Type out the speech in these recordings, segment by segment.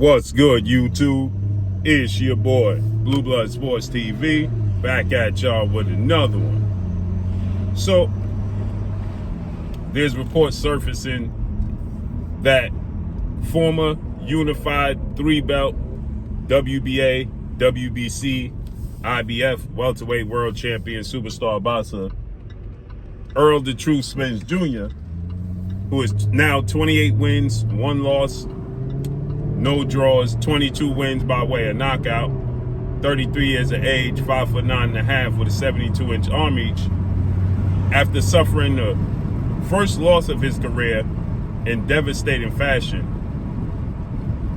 What's good, YouTube? It's your boy, Blue Blood Sports TV, back at y'all with another one. So, there's reports surfacing that former unified three-belt WBA, WBC, IBF welterweight world champion superstar boxer Errol "The Truth" Spence Jr., who is now 28 wins, 1 loss, no draws, 22 wins by way of knockout, 33 years of age, 5'9.5" with a 72-inch arm reach, after suffering the first loss of his career in devastating fashion,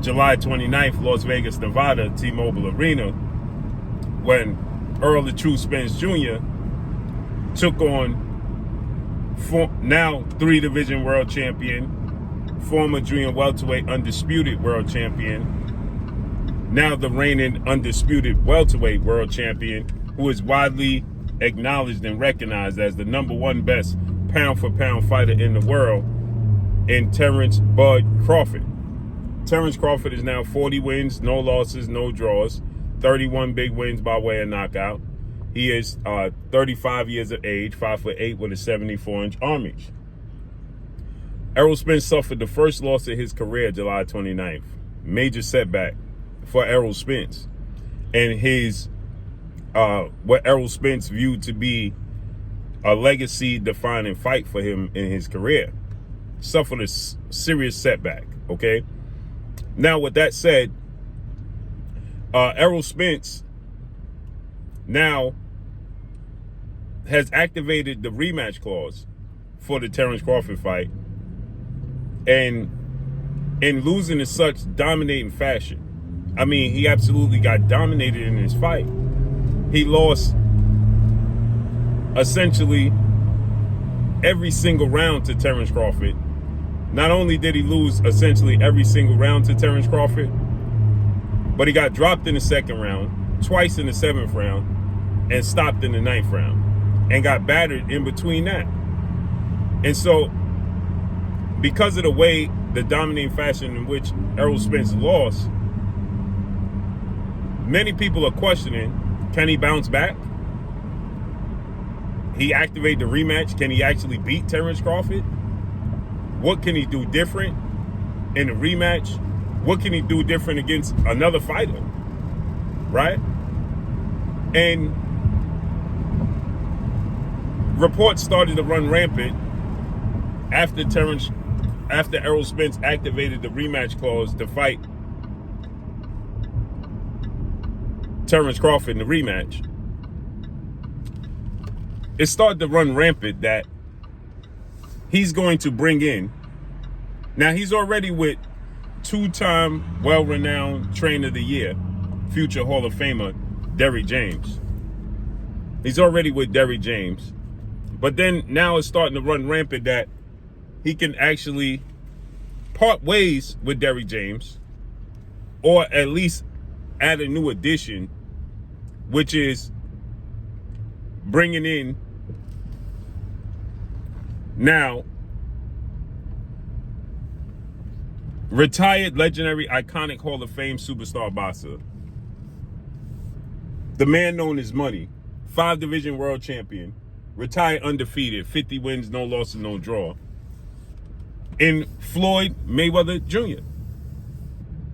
July 29th, Las Vegas, Nevada, T-Mobile Arena, when Errol "The Truth" Spence Jr. took on now 3-division world champion, former junior welterweight undisputed world champion, now the reigning undisputed welterweight world champion, who is widely acknowledged and recognized as the #1 best pound-for-pound fighter in the world, in Terrence "Bud" Crawford. Terrence Crawford is now 40 wins, no losses, no draws, 31 big wins by way of knockout. He is 35 years of age, 5'8" with a 74-inch arm reach. Errol Spence suffered the first loss of his career July 29th. Major setback for Errol Spence. And his, what Errol Spence viewed to be a legacy-defining fight for him in his career. Suffered a serious setback, okay? Now, with that said, Errol Spence now has activated the rematch clause for the Terrence Crawford fight, and in losing in such dominating fashion. I mean, he absolutely got dominated in his fight. He lost essentially every single round to Terrence Crawford. Not only did he lose essentially every single round to Terrence Crawford, but he got dropped in the 2nd round, twice in the 7th round, and stopped in the 9th round, and got battered in between that. And so, because of the way, the dominating fashion in which Errol Spence lost, many people are questioning, can he bounce back? He activate the rematch. Can he actually beat Terrence Crawford? What can he do different in the rematch? What can he do different against another fighter? Right? And reports started to run rampant after Errol Spence activated the rematch clause to fight Terrence Crawford in the rematch. It started to run rampant that he's going to bring in, now he's already with 2-time well-renowned trainer of the year, future Hall of Famer Derrick James. He's already with Derrick James. But then now it's starting to run rampant that he can actually part ways with Derrick James, or at least add a new addition, which is bringing in now retired, legendary, iconic Hall of Fame superstar boxer, the man known as Money, 5-division world champion, retired undefeated, 50 wins, no losses, no draw, in Floyd Mayweather Jr.,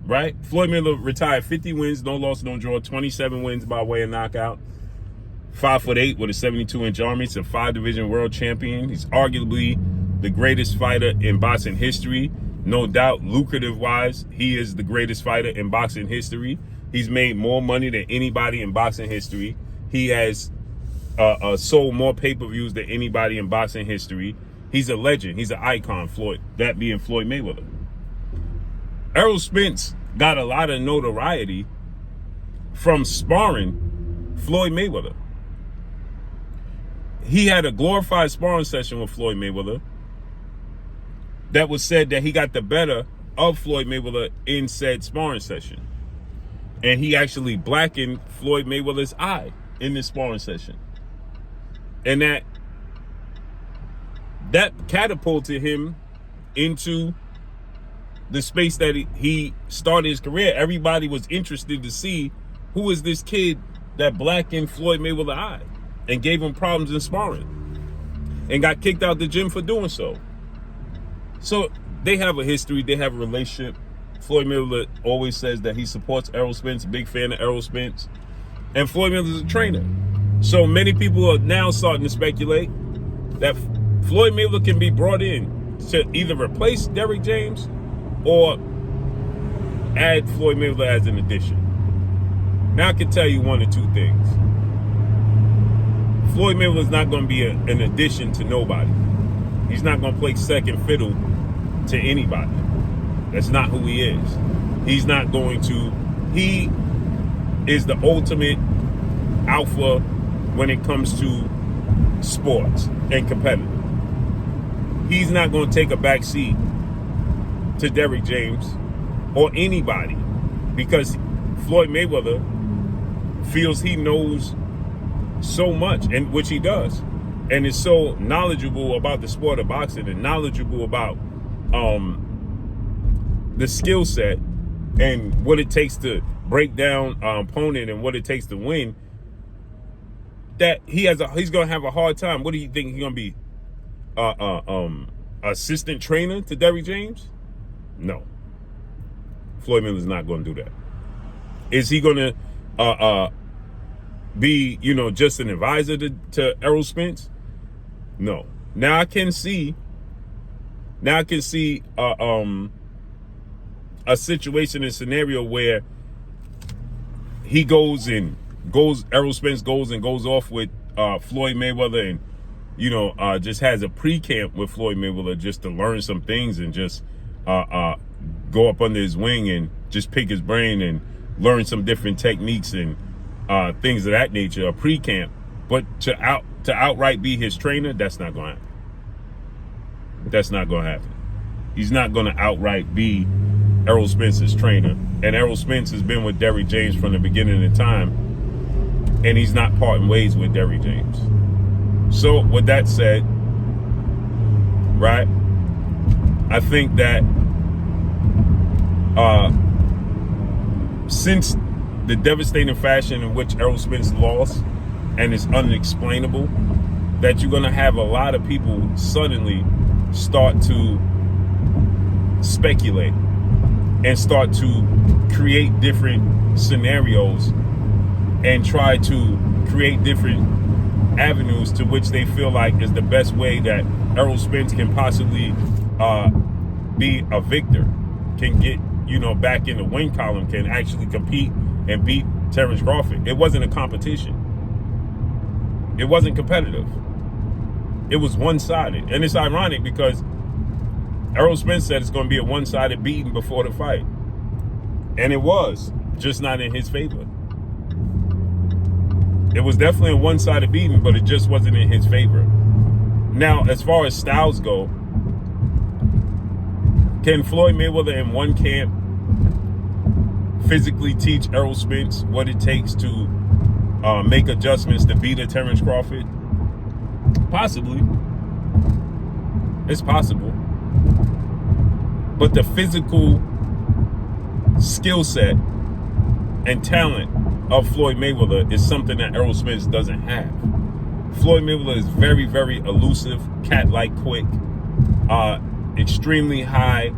right? Floyd Mayweather retired 50 wins, no loss, no draw, 27 wins by way of knockout, 5'8" with a 72-inch arm reach, a 5-division world champion. He's arguably the greatest fighter in boxing history. No doubt, lucrative-wise, he is the greatest fighter in boxing history. He's made more money than anybody in boxing history. He has sold more pay-per-views than anybody in boxing history. He's a legend. He's an icon, Floyd, that being Floyd Mayweather. Errol Spence got a lot of notoriety from sparring Floyd Mayweather. He had a glorified sparring session with Floyd Mayweather that was said that he got the better of Floyd Mayweather in said sparring session. And he actually blackened Floyd Mayweather's eye in this sparring session. And that catapulted him into the space that he started his career, everybody was interested to see who is this kid that blackened Floyd Mayweather's eye and gave him problems in sparring and got kicked out the gym for doing so. So they have a history, they have a relationship. Floyd Mayweather always says that he supports Errol Spence, big fan of Errol Spence. And Floyd Mayweather is a trainer. So many people are now starting to speculate that Floyd Mayweather can be brought in to either replace Derrick James or add Floyd Mayweather as an addition. Now I can tell you one or two things. Floyd Mayweather is not going to be an addition to nobody. He's not going to play second fiddle to anybody. That's not who he is. He's not going to. He is the ultimate alpha when it comes to sports and competitive. He's not going to take a back seat to Derrick James or anybody because Floyd Mayweather feels he knows so much, and which he does, and is so knowledgeable about the sport of boxing and knowledgeable about the skill set and what it takes to break down opponent and what it takes to win, that he's going to have a hard time. What do you think he's going to be? Assistant trainer to Derrick James? No. Floyd Mayweather's not going to do that. Is he going to be, just an advisor to Errol Spence? No. Now I can see a situation and scenario where Errol Spence goes off with Floyd Mayweather and just has a pre-camp with Floyd Mayweather just to learn some things and just go up under his wing and just pick his brain and learn some different techniques and things of that nature, a pre-camp. But to outright be his trainer, that's not going to happen. That's not going to happen. He's not going to outright be Errol Spence's trainer. And Errol Spence has been with Derrick James from the beginning of time, and he's not parting ways with Derrick James. So with that said, right, I think that since the devastating fashion in which Errol Spence lost, and it's unexplainable, that you're going to have a lot of people suddenly start to speculate and start to create different scenarios and try to create different avenues to which they feel like is the best way that Errol Spence can possibly be a victor, can get back in the win column, can actually compete and beat Terrence Crawford. It wasn't a competition. It wasn't competitive. It was one-sided. And it's ironic because Errol Spence said it's going to be a one-sided beating before the fight. And it was, just not in his favor. It was definitely a one-sided beating, but it just wasn't in his favor. Now, as far as styles go, can Floyd Mayweather in one camp physically teach Errol Spence what it takes to make adjustments to beat a Terrence Crawford? Possibly. It's possible. But the physical skill set and talent of Floyd Mayweather is something that Errol Spence doesn't have. Floyd Mayweather is very, very elusive, cat-like quick, extremely high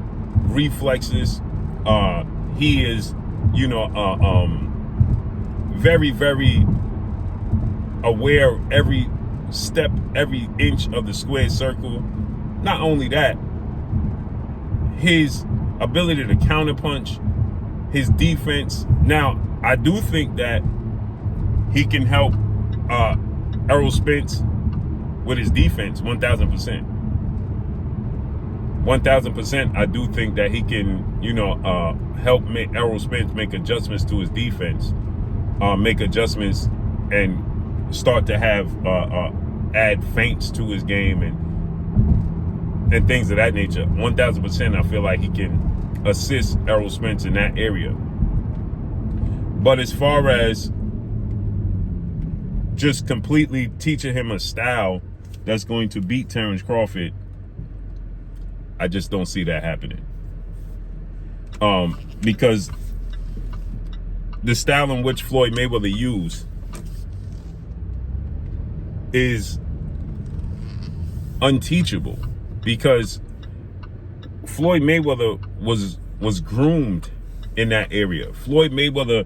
reflexes. He is, very, very aware of every step, every inch of the square circle. Not only that, his ability to counterpunch, his defense. Now, I do think that he can help Errol Spence with his defense 1,000%. 1,000%. I do think that he can, help make Errol Spence make adjustments to his defense, make adjustments and start to have add feints to his game and things of that nature. 1,000%. I feel like he can assist Errol Spence in that area. But as far as just completely teaching him a style that's going to beat Terrence Crawford, I just don't see that happening. Because the style in which Floyd Mayweather used is unteachable, because Floyd Mayweather was groomed in that area. Floyd Mayweather,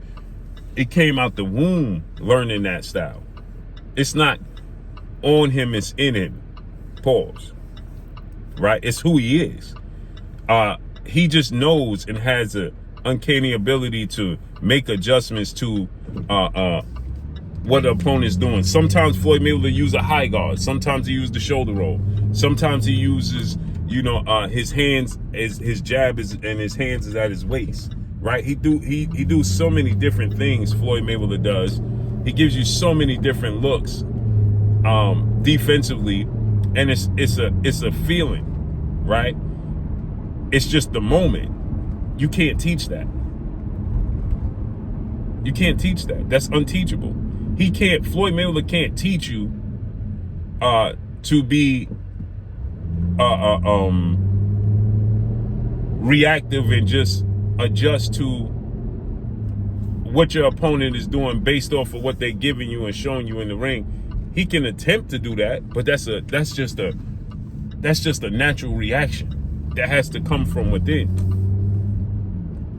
it came out the womb learning that style. It's not on him, it's in him. Pause. Right? It's who he is. He just knows and has a uncanny ability to make adjustments to what the opponent's doing. Sometimes Floyd Mayweather uses a high guard. Sometimes he uses the shoulder roll. Sometimes he uses, his hands, his jab is, and his hands is at his waist. Right? He do so many different things. Floyd Mayweather does. He gives you so many different looks defensively, and it's a feeling, right? It's just the moment. You can't teach that. You can't teach that. That's unteachable. Floyd Mayweather can't teach you to be reactive and just adjust to what your opponent is doing based off of what they're giving you and showing you in the ring. He can attempt to do that, but that's just a natural reaction that has to come from within.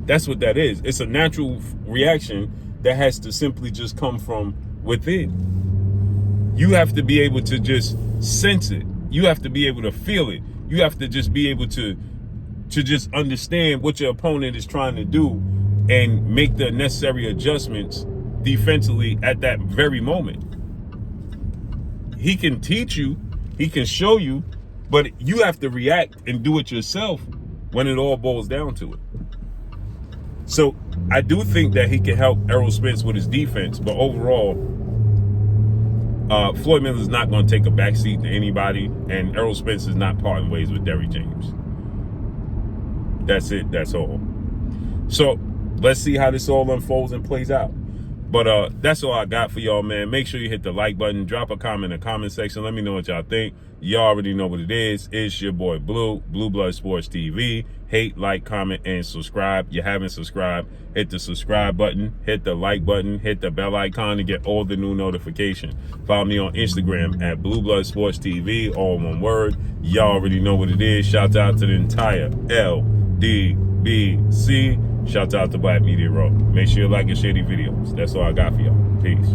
That's what that is. It's a natural reaction that has to simply just come from within. You have to be able to just sense it. You have to be able to feel it. You have to just be able to just understand what your opponent is trying to do and make the necessary adjustments defensively at that very moment. He can teach you, he can show you, but you have to react and do it yourself when it all boils down to it. So I do think that he can help Errol Spence with his defense, but overall, Floyd Mayweather is not going to take a backseat to anybody, and Errol Spence is not parting ways with Derrick James. That's it. That's all. So let's see how this all unfolds and plays out. But that's all I got for y'all, man. Make sure you hit the like button. Drop a comment in the comment section. Let me know what y'all think. Y'all already know what it is. It's your boy Blue Blood Sports TV. Hate, like, comment, and subscribe. You haven't subscribed, hit the subscribe button, hit the like button, hit the bell icon to get all the new notifications. Follow me on Instagram at Blue Blood Sports TV, all one word. Y'all already know what it is. Shout out to the entire LDBC. Shout out to Black Media Row. Make sure you like and share these videos. That's all I got for y'all. Peace.